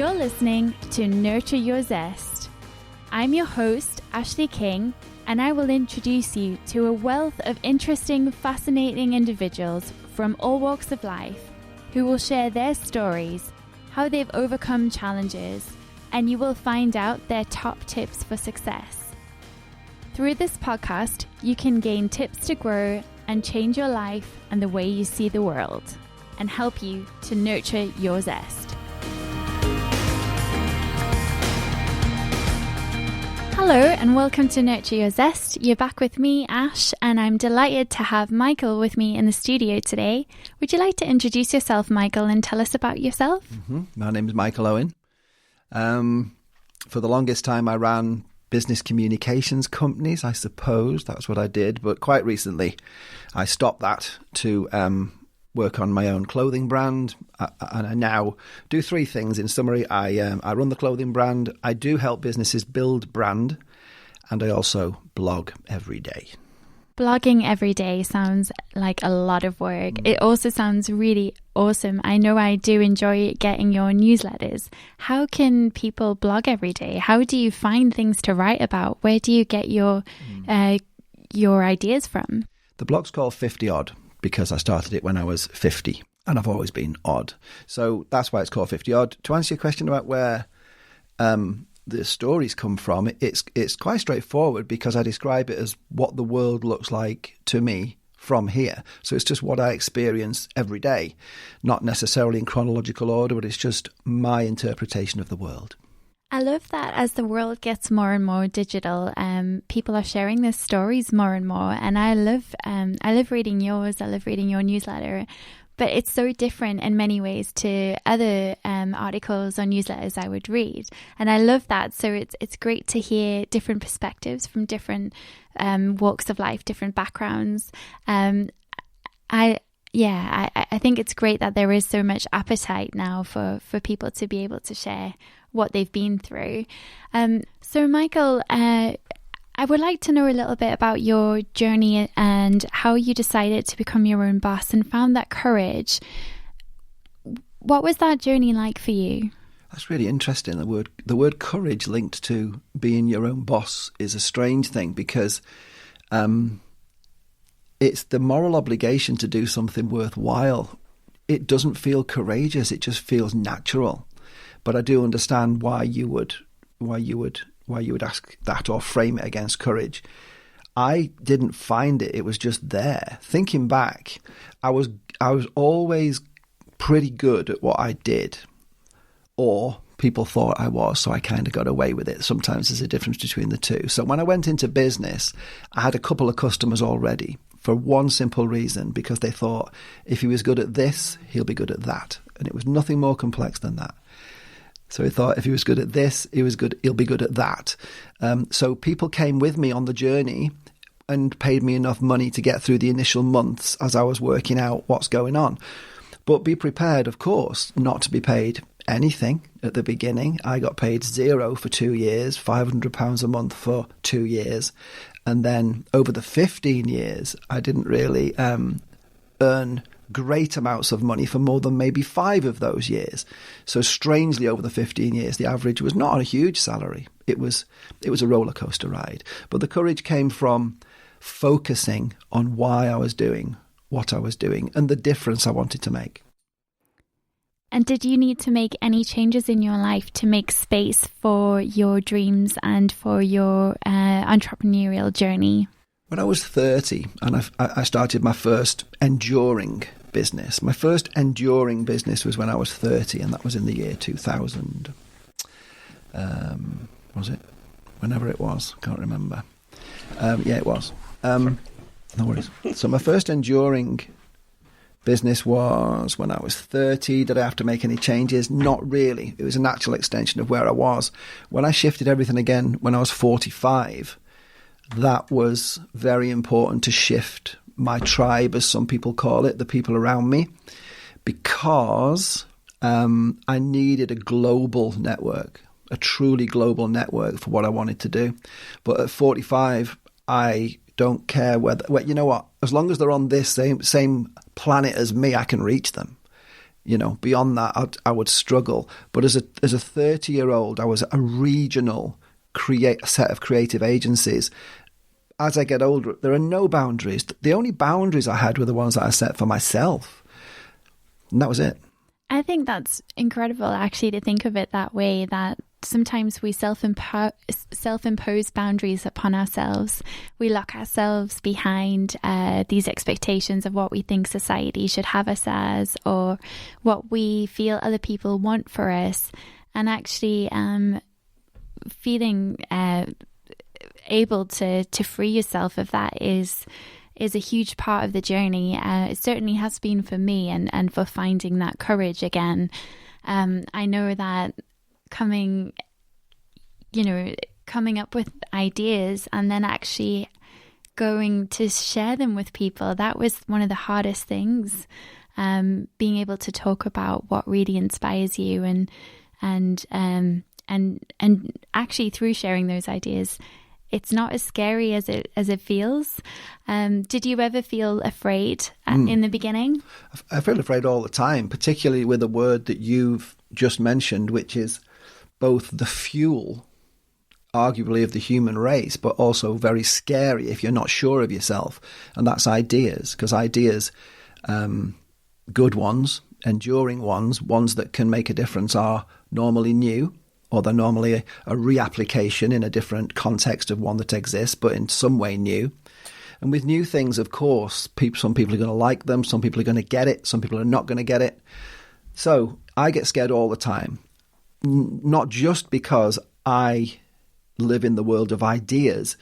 You're listening to Nurture Your Zest. I'm your host, Ashleigh King, and I will introduce you to a wealth of interesting, fascinating individuals from all walks of life who will share their stories, how they've overcome challenges, and you will find out their top tips for success. Through this podcast, you can gain tips to grow and change your life and the way you see the world, and help you to nurture your zest. Hello and welcome to Nurture Your Zest. You're back with me, Ash, and I'm delighted to have Michael with me in the studio today. Would you like to introduce yourself, Michael, and tell us about yourself? My name is Michael Owen. For the longest time, I ran business communications companies, I suppose. That's what I did. But quite recently, I stopped that to work on my own clothing brand, and I now do three things. In summary, I run the clothing brand, I do help businesses build brand, and I also blog every day. Blogging every day sounds like a lot of work. It also sounds really awesome. I know I do enjoy getting your newsletters. How can people blog every day? How do you find things to write about? Where do you get your ideas from? The blog's called 50 Odd because I started it when I was 50 and I've always been odd. So that's why it's called 50 Odd. To answer your question about where the stories come from, it's quite straightforward because I describe it as what the world looks like to me from here. So it's just what I experience every day, not necessarily in chronological order, but it's just my interpretation of the world. I love that as the world gets more and more digital, people are sharing their stories more and more. And I love reading yours. I love reading your newsletter. But it's so different in many ways to other articles or newsletters I would read. And I love that. So it's great to hear different perspectives from different walks of life, different backgrounds. I think it's great that there is so much appetite now for people to be able to share what they've been through. So Michael, I would like to know a little bit about your journey and how you decided to become your own boss and found that courage. What was that journey like for you? That's really interesting. The word courage linked to being your own boss is a strange thing because it's the moral obligation to do something worthwhile. It doesn't feel courageous. It just feels natural. But I do understand why you would ask that or frame it against courage. I didn't find it. It was just there. Thinking back, I was always pretty good at what I did, or people thought I was, so I kind of got away with it. Sometimes there's a difference between the two. So when I went into business, I had a couple of customers already for one simple reason, because they thought if he was good at this, he'll be good at that. And it was nothing more complex than that. So he thought if he was good at this, he'll be good at that. So people came with me on the journey and paid me enough money to get through the initial months as I was working out what's going on. But be prepared, of course, not to be paid anything at the beginning. I got paid zero for 2 years, £500 a month for 2 years. And then over the 15 years, I didn't really earn great amounts of money for more than maybe 5 of those years. So strangely, over the 15 years, the average was not on a huge salary. It was a roller coaster ride. But the courage came from focusing on why I was doing what I was doing and the difference I wanted to make. And did you need to make any changes in your life to make space for your dreams and for your entrepreneurial journey? When I was 30 and I started my first enduring business. My first enduring business was when I was 30, and that was in the year 2000. Was it? Whenever it was. Can't remember. Yeah, it was. No worries. So my first enduring business was when I was 30. Did I have to make any changes? Not really. It was a natural extension of where I was. When I shifted everything again when I was 45, that was very important to shift my tribe, as some people call it, the people around me, because I needed a global network, a truly global network for what I wanted to do. But at 45, I don't care whether, well, you know what, as long as they're on this same planet as me, I can reach them. Beyond that, I would struggle. But as a 30-year-old, I was a regional set of creative agencies. As I get older, there are no boundaries. The only boundaries I had were the ones that I set for myself. And that was it. I think that's incredible, actually, to think of it that way, that sometimes we self-impose boundaries upon ourselves. We lock ourselves behind these expectations of what we think society should have us as, or what we feel other people want for us. And actually feeling able to free yourself of that is a huge part of the journey. It certainly has been for me, and for finding that courage again. I know that coming up with ideas and then actually going to share them with people, that was one of the hardest things. Being able to talk about what really inspires you, and actually through sharing those ideas, it's not as scary as it feels. Did you ever feel afraid in the beginning? I feel afraid all the time, particularly with a word that you've just mentioned, which is both the fuel, arguably, of the human race, but also very scary if you're not sure of yourself. And that's ideas, because ideas, good ones, enduring ones that can make a difference, are normally new, or they're normally a reapplication in a different context of one that exists, but in some way new. And with new things, of course, some people are going to like them, some people are going to get it, some people are not going to get it. So I get scared all the time, not just because I live in the world of ideas,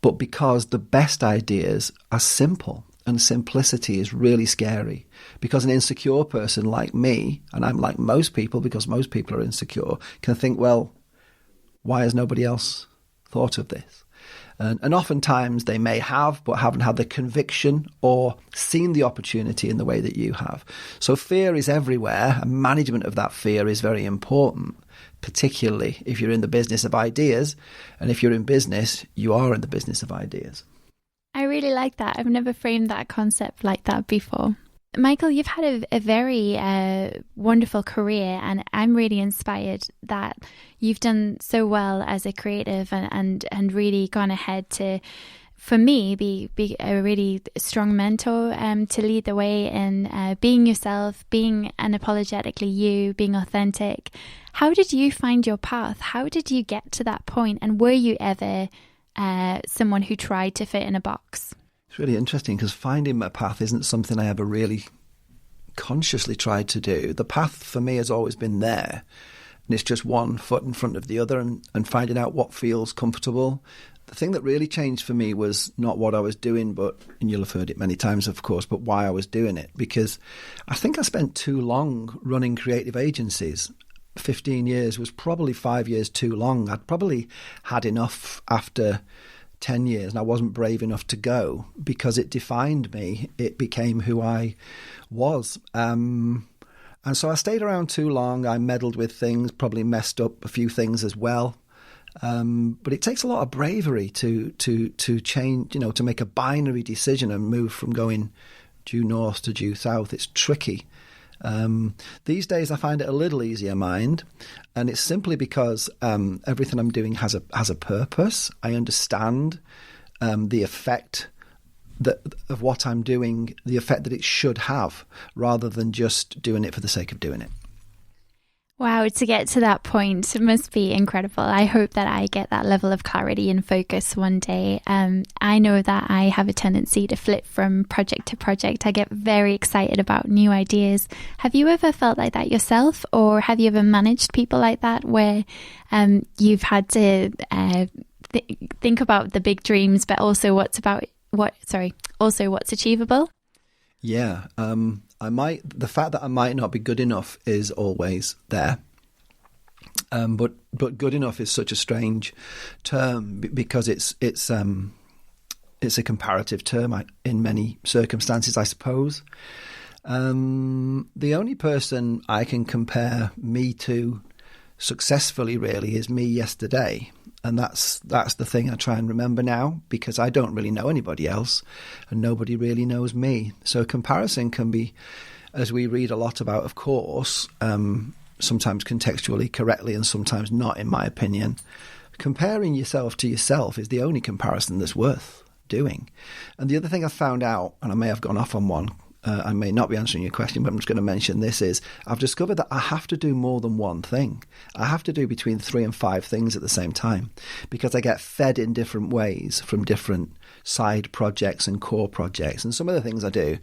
but because the best ideas are simple, and simplicity is really scary. Because an insecure person like me, and I'm like most people because most people are insecure, can think, well, why has nobody else thought of this? And oftentimes they may have, but haven't had the conviction or seen the opportunity in the way that you have. So fear is everywhere, and management of that fear is very important, particularly if you're in the business of ideas. And if you're in business, you are in the business of ideas. I really like that. I've never framed that concept like that before. Michael, you've had a very wonderful career, and I'm really inspired that you've done so well as a creative and really gone ahead to, for me, be a really strong mentor, to lead the way in being yourself, being unapologetically you, being authentic. How did you find your path? How did you get to that point? And were you ever someone who tried to fit in a box? It's really interesting, because finding my path isn't something I ever really consciously tried to do. The path for me has always been there, and it's just one foot in front of the other, and finding out what feels comfortable. The thing that really changed for me was not what I was doing, but, and you'll have heard it many times, of course, but why I was doing it. Because I think I spent too long running creative agencies. 15 years was probably 5 years too long. I'd probably had enough after 10 years, and I wasn't brave enough to go, because it defined me. It became who I was. And so I stayed around too long. I meddled with things, probably messed up a few things as well. But it takes a lot of bravery to change, to make a binary decision and move from going due north to due south. It's tricky. These days I find it a little easier, mind, and it's simply because everything I'm doing has a purpose. I understand the effect of what I'm doing, the effect that it should have, rather than just doing it for the sake of doing it. Wow, to get to that point must be incredible. I hope that I get that level of clarity and focus one day. I know that I have a tendency to flip from project to project. I get very excited about new ideas. Have you ever felt like that yourself, or have you ever managed people like that, where you've had to think about the big dreams, but also what's achievable? Yeah. The fact that I might not be good enough is always there. But good enough is such a strange term, because it's a comparative term in many circumstances, I suppose. The only person I can compare me to successfully really is me yesterday. And that's the thing I try and remember now, because I don't really know anybody else, and nobody really knows me. So comparison can be as we read a lot about, of course, sometimes contextually correctly and sometimes not, in my opinion, comparing yourself to yourself is the only comparison that's worth doing. And the other thing I found out, and I may have gone off on one, I may not be answering your question, but I'm just going to mention this, is I've discovered that I have to do more than one thing. I have to do between 3 and 5 things at the same time, because I get fed in different ways from different side projects and core projects. And some of the things I do,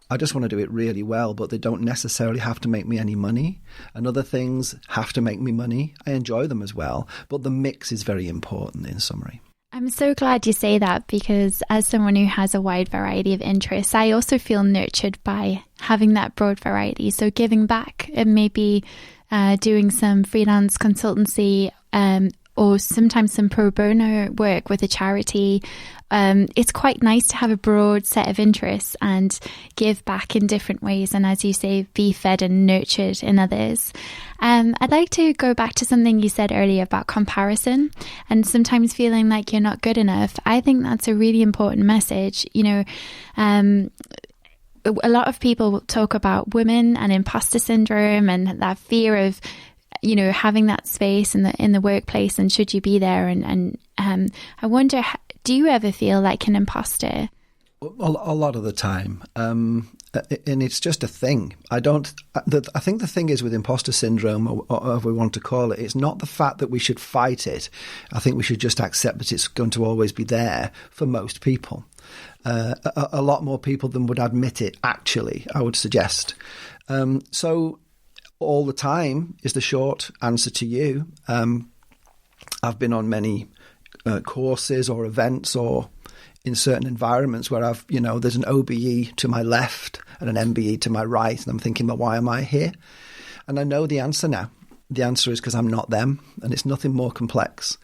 I just want to do it really well, but they don't necessarily have to make me any money. And other things have to make me money. I enjoy them as well, but the mix is very important in summary. I'm so glad you say that, because as someone who has a wide variety of interests, I also feel nurtured by having that broad variety. So giving back and maybe doing some freelance consultancy or sometimes some pro bono work with a charity. It's quite nice to have a broad set of interests and give back in different ways. And as you say, be fed and nurtured in others. I'd like to go back to something you said earlier about comparison and sometimes feeling like you're not good enough. I think that's a really important message. You know, a lot of people talk about women and imposter syndrome and that fear of, you know, having that space in the workplace, and should you be there? And I wonder, do you ever feel like an imposter? A lot of the time, and it's just a thing. I think the thing is with imposter syndrome, or if we want to call it, it's not the fact that we should fight it. I think we should just accept that it's going to always be there for most people. A lot more people than would admit it, actually, I would suggest. So all the time is the short answer to you. I've been on many courses or events or in certain environments where there's an OBE to my left and an MBE to my right, and I'm thinking, well, why am I here? And I know the answer now. The answer is because I'm not them, and it's nothing more complex.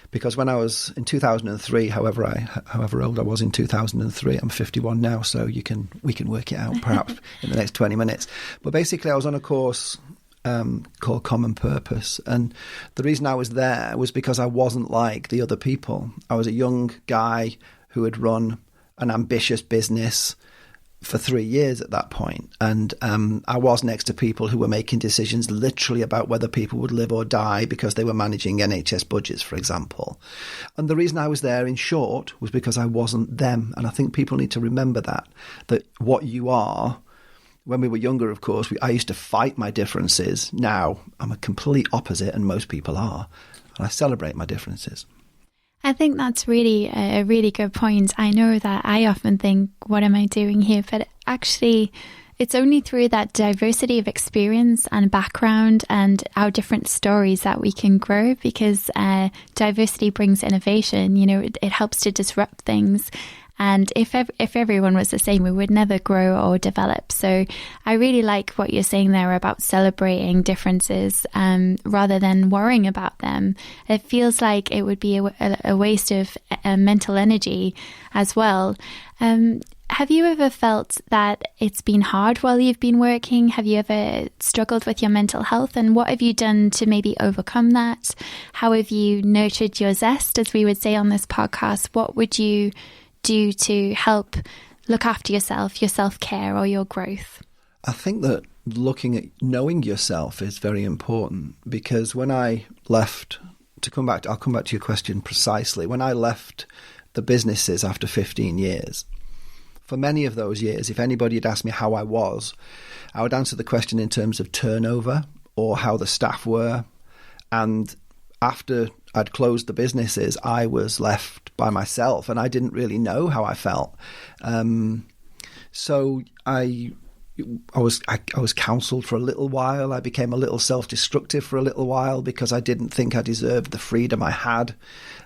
Because when I was in 2003, however old I was in 2003, I'm 51 now, so we can work it out perhaps in the next 20 minutes. But basically, I was on a course called Common Purpose, and the reason I was there was because I wasn't like the other people. I was a young guy who had run an ambitious business for 3 years at that point, and I was next to people who were making decisions literally about whether people would live or die because they were managing NHS budgets, for example. And the reason I was there, in short, was because I wasn't them. And I think people need to remember that what you are. When we were younger, of course, I used to fight my differences. Now I'm a complete opposite, and most people are, and I celebrate my differences. I think that's really a really good point. I know that I often think, what am I doing here? But actually, it's only through that diversity of experience and background and our different stories that we can grow, because diversity brings innovation. You know, it helps to disrupt things. And if everyone was the same, we would never grow or develop. So I really like what you're saying there about celebrating differences rather than worrying about them. It feels like it would be a waste of mental energy as well. Have you ever felt that it's been hard while you've been working? Have you ever struggled with your mental health? And what have you done to maybe overcome that? How have you nurtured your zest, as we would say on this podcast? What would you do to help look after yourself, your self-care or your growth? I think that looking at knowing yourself is very important, because when I left, I'll come back to your question precisely. When I left the businesses after 15 years, for many of those years, if anybody had asked me how I was, I would answer the question in terms of turnover or how the staff were. And after I'd closed the businesses, I was left by myself, and I didn't really know how I felt. So I was counselled for a little while. I became a little self-destructive for a little while because I didn't think I deserved the freedom I had.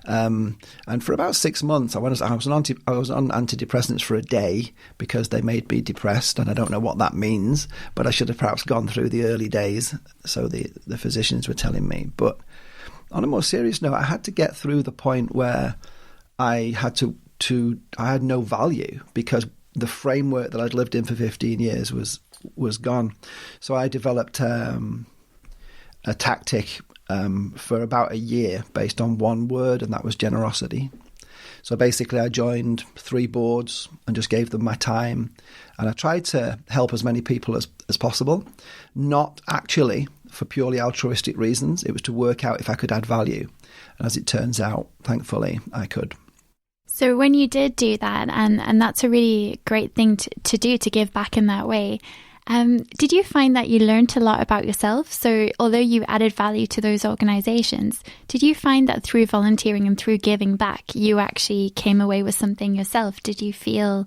And for about 6 months, I was on antidepressants for a day because they made me depressed, and I don't know what that means, but I should have perhaps gone through the early days, so the physicians were telling me. But on a more serious note, I had to get through the point where I had I had no value, because the framework that I'd lived in for 15 years was gone. So I developed a tactic for about a year based on one word, and that was generosity. So basically I joined 3 boards and just gave them my time. And I tried to help as many people as possible, not actually for purely altruistic reasons. It was to work out if I could add value. And as it turns out, thankfully, I could. So when you did do that, and that's a really great thing to do, to give back in that way, did you find that you learned a lot about yourself? So although you added value to those organisations, did you find that through volunteering and through giving back, you actually came away with something yourself? Did you feel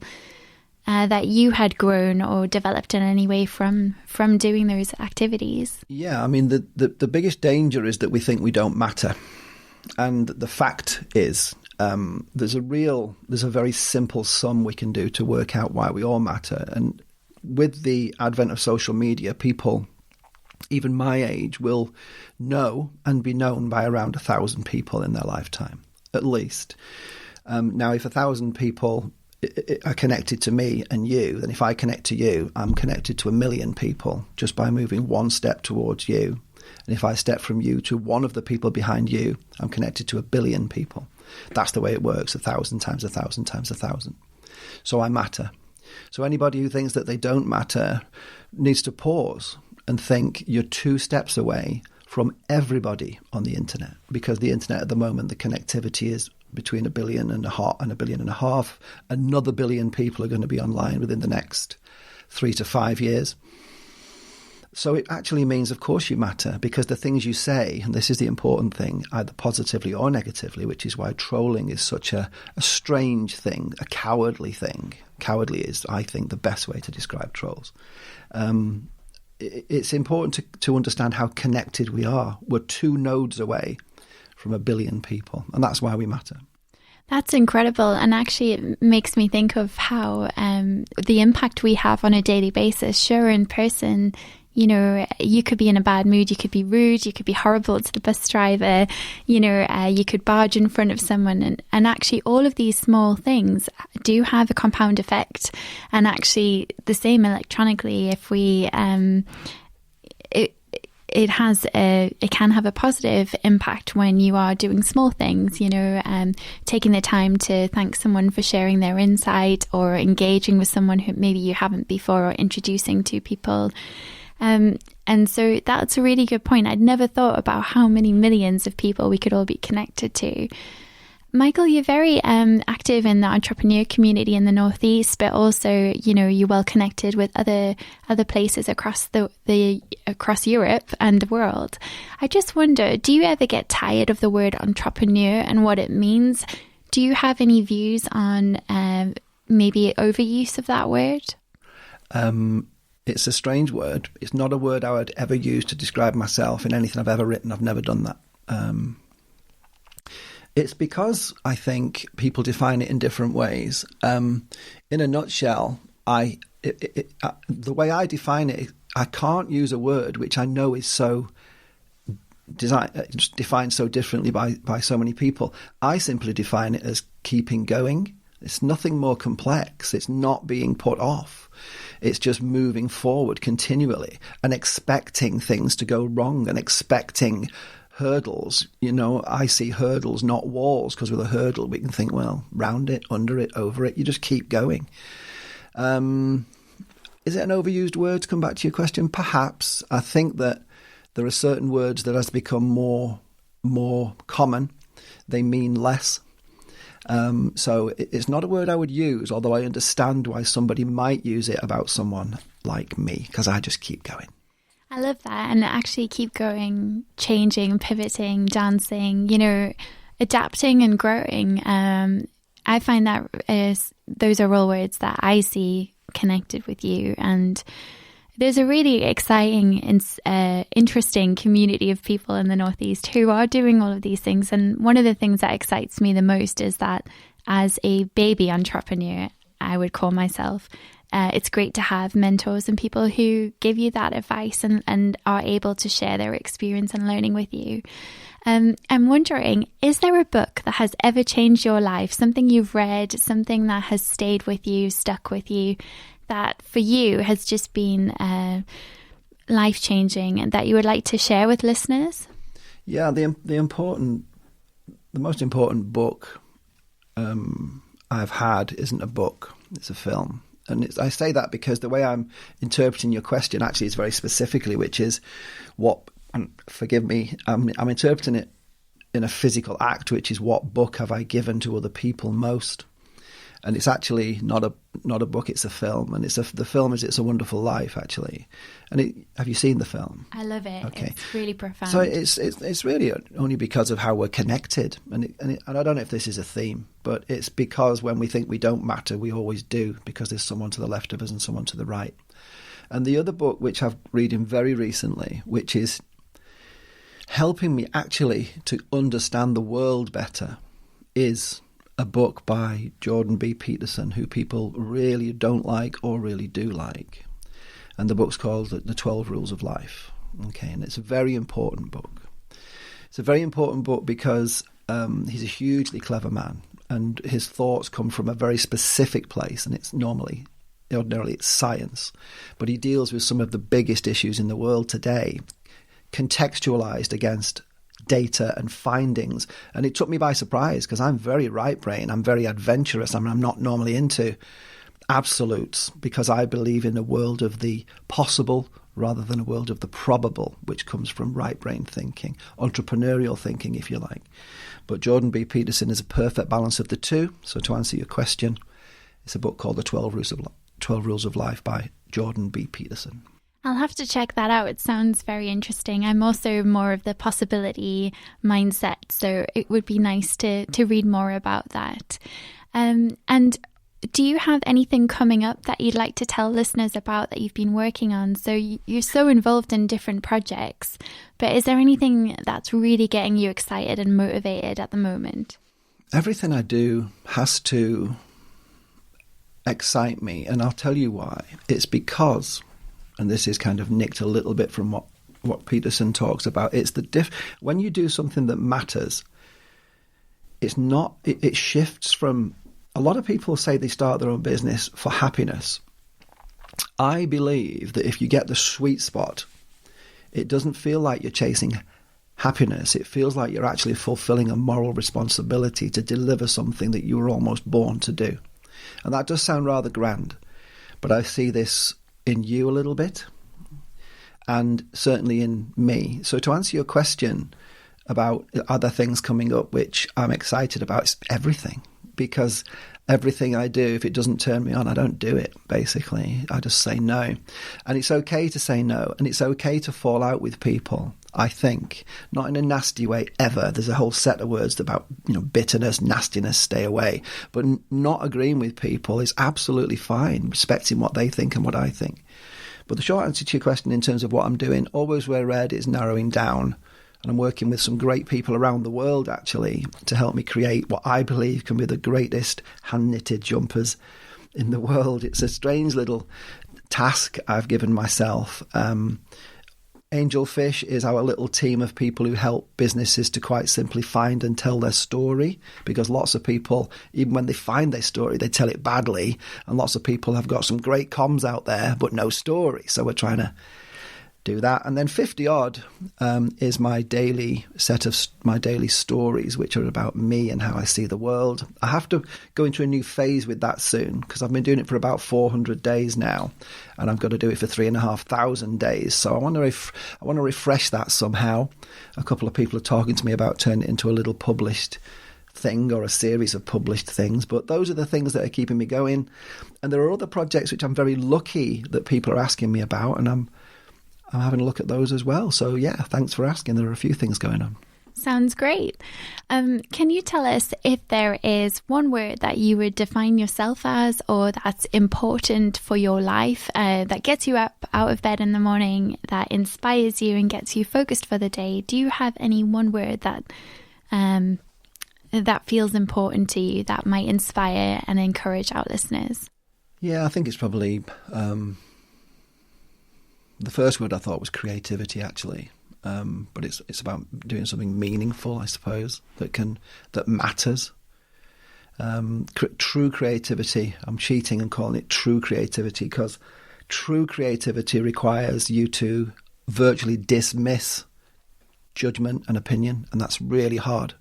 that you had grown or developed in any way from doing those activities? Yeah, I mean, the biggest danger is that we think we don't matter. And the fact is, there's a very simple sum we can do to work out why we all matter. And with the advent of social media, people, even my age, will know and be known by around 1,000 people in their lifetime, at least. Now, if 1,000 people are connected to me and you, then if I connect to you, I'm connected to 1 million people just by moving one step towards you. And if I step from you to one of the people behind you, I'm connected to 1 billion people. That's the way it works, 1,000 times 1,000 times 1,000. So I matter. So anybody who thinks that they don't matter needs to pause and think you're 2 steps away from everybody on the internet, because the internet at the moment, the connectivity is between 1.5 billion and 1.5 billion. Another 1 billion people are going to be online within the next 3 to 5 years. So it actually means, of course, you matter, because the things you say, and this is the important thing, either positively or negatively, which is why trolling is such a strange thing, a cowardly thing. Cowardly is, I think, the best way to describe trolls. It's important to understand how connected we are. We're 2 nodes away from 1 billion people, and that's why we matter. That's incredible. And actually, it makes me think of how the impact we have on a daily basis. Sure, in person, you know, you could be in a bad mood, you could be rude, you could be horrible to the bus driver, you know, you could barge in front of someone. And actually, all of these small things do have a compound effect. And actually, the same electronically, if we... It can have a positive impact when you are doing small things, you know, taking the time to thank someone for sharing their insight, or engaging with someone who maybe you haven't before, or introducing to people. And so that's a really good point. I'd never thought about how many millions of people we could all be connected to. Michael, you're very active in the entrepreneur community in the Northeast, but also, you know, you're well connected with other places across across Europe and the world. I just wonder, do you ever get tired of the word entrepreneur and what it means? Do you have any views on maybe overuse of that word? It's a strange word. It's not a word I would ever use to describe myself in anything I've ever written. I've never done that. It's because I think people define it in different ways. In a nutshell, the way I define it, I can't use a word which I know is so defined so differently by so many people. I simply define it as keeping going. It's nothing more complex. It's not being put off. It's just moving forward continually and expecting things to go wrong and expecting hurdles. You know, I see hurdles, not walls, because with a hurdle we can think, well, round it, under it, over it. You just keep going. Is it an overused word, to come back to your question? Perhaps. I think that there are certain words that as they become more common, they mean less. So it's not a word I would use, although I understand why somebody might use it about someone like me, because I just keep going. I love that. And actually keep going, changing, pivoting, dancing, you know, adapting and growing. I find that those are all words that I see connected with you. And there's a really exciting and interesting community of people in the Northeast who are doing all of these things. And one of the things that excites me the most is that as a baby entrepreneur, I would call myself, it's great to have mentors and people who give you that advice and are able to share their experience and learning with you. I'm wondering, is there a book that has ever changed your life? Something you've read, something that has stayed with you, stuck with you, that for you has just been life-changing and that you would like to share with listeners? Yeah, the most important book I've had isn't a book, it's a film. And I say that because the way I'm interpreting your question actually is very specifically, which is what, and forgive me, I'm interpreting it in a physical act, which is what book have I given to other people most? And it's actually not a book, it's a film. And the film is It's a Wonderful Life, actually. And have you seen the film? I love it. Okay. It's really profound. So it's really only because of how we're connected. And I don't know if this is a theme, but it's because when we think we don't matter, we always do, because there's someone to the left of us and someone to the right. And the other book, which I've reading very recently, which is helping me actually to understand the world better, is a book by Jordan B. Peterson, who people really don't like or really do like. And the book's called The 12 Rules of Life. Okay, and it's a very important book. It's a very important book because he's a hugely clever man, and his thoughts come from a very specific place, and it's ordinarily it's science. But he deals with some of the biggest issues in the world today, contextualized against data and findings. And it took me by surprise, because I'm very right brain, I'm very adventurous. I'm not normally into absolutes, because I believe in a world of the possible rather than a world of the probable, which comes from right brain thinking, entrepreneurial thinking, if you like. But Jordan B. Peterson is a perfect balance of the two. So to answer your question, it's a book called The 12 Rules of Life by Jordan B. Peterson. I'll have to check that out. It sounds very interesting. I'm also more of the possibility mindset, so it would be nice to read more about that. And do you have anything coming up that you'd like to tell listeners about that you've been working on? So you're so involved in different projects, but is there anything that's really getting you excited and motivated at the moment? Everything I do has to excite me, and I'll tell you why. It's because, and this is kind of nicked a little bit from what Peterson talks about, it's when you do something that matters, it shifts from, a lot of people say they start their own business for happiness. I believe that if you get the sweet spot, it doesn't feel like you're chasing happiness. It feels like you're actually fulfilling a moral responsibility to deliver something that you were almost born to do. And that does sound rather grand, but I see this in you a little bit, and certainly in me. So to answer your question about other things coming up which I'm excited about, it's everything. Because everything I do, if it doesn't turn me on, I don't do it, basically. I just say no. And it's okay to say no, and it's okay to fall out with people, I think. Not in a nasty way, ever. There's a whole set of words about, bitterness, nastiness, stay away. But not agreeing with people is absolutely fine, respecting what they think and what I think. But the short answer to your question in terms of what I'm doing, Always Wear Red is narrowing down. And I'm working with some great people around the world, actually, to help me create what I believe can be the greatest hand-knitted jumpers in the world. It's a strange little task I've given myself. ANGELFYSH is our little team of people who help businesses to quite simply find and tell their story, because lots of people, even when they find their story, they tell it badly. And lots of people have got some great comms out there, but no story. So we're trying to do that. And then 50 odd is my daily set of my daily stories, which are about me and how I see the world. I have to go into a new phase with that soon, because I've been doing it for about 400 days now, and I've got to do it for 3,500 days. So I want to refresh that somehow. A couple of people are talking to me about turning it into a little published thing or a series of published things, but those are the things that are keeping me going. And there are other projects which I'm very lucky that people are asking me about, and I'm having a look at those as well. So yeah, thanks for asking. There are a few things going on. Sounds great. Can you tell us if there is one word that you would define yourself as, or that's important for your life, that gets you up out of bed in the morning, that inspires you and gets you focused for the day? Do you have any one word that feels important to you, that might inspire and encourage our listeners? Yeah, I think it's probably the first word I thought was creativity, actually. But it's about doing something meaningful, I suppose, that matters. True creativity. I'm cheating and calling it true creativity, because true creativity requires you to virtually dismiss judgment and opinion, and that's really hard.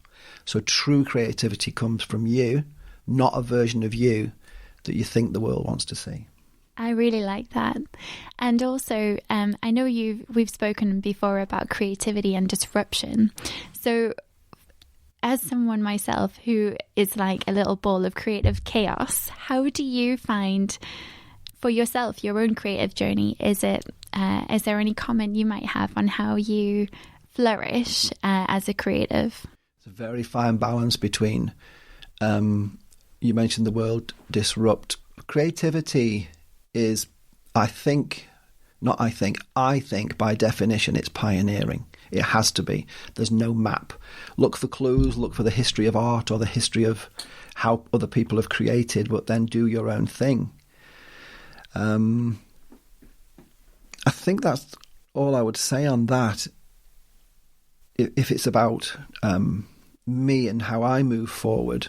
So true creativity comes from you not a version of you that you think the world wants to see. I really like that. And also, I know we've spoken before about creativity and disruption. So as someone myself who is like a little ball of creative chaos, how do you find for yourself your own creative journey? Is there any comment you might have on how you flourish as a creative? It's a very fine balance between, you mentioned the word disrupt. Creativity is, I think by definition it's pioneering. It has to be. There's no map. Look for clues, look for the history of art or the history of how other people have created, but then do your own thing. I think that's all I would say on that. If it's about me and how I move forward,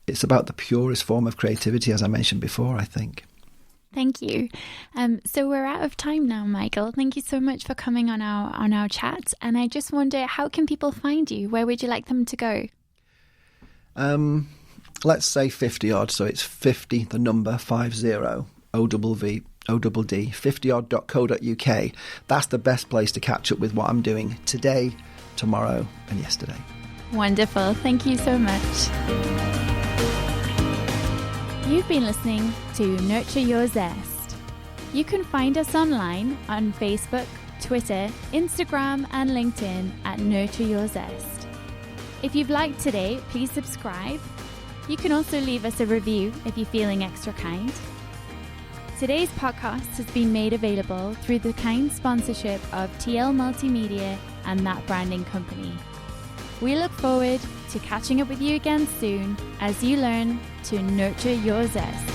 it's about the purest form of creativity, as I mentioned before, I think. Thank you. So we're out of time now, Michael. Thank you so much for coming on our chat. And I just wonder, how can people find you? Where would you like them to go? Let's say 50 odd. So it's 50, the number 50, ODD, 50odd.co.uk. That's the best place to catch up with what I'm doing today, tomorrow, and yesterday. Wonderful. Thank you so much. You've been listening to Nurture Your Zest. You can find us online on Facebook, Twitter, Instagram and LinkedIn at Nurture Your Zest. If you've liked today, please subscribe. You can also leave us a review if you're feeling extra kind. Today's podcast has been made available through the kind sponsorship of TL Multimedia and That Branding Company. We look forward to catching up with you again soon as you learn to nurture your zest.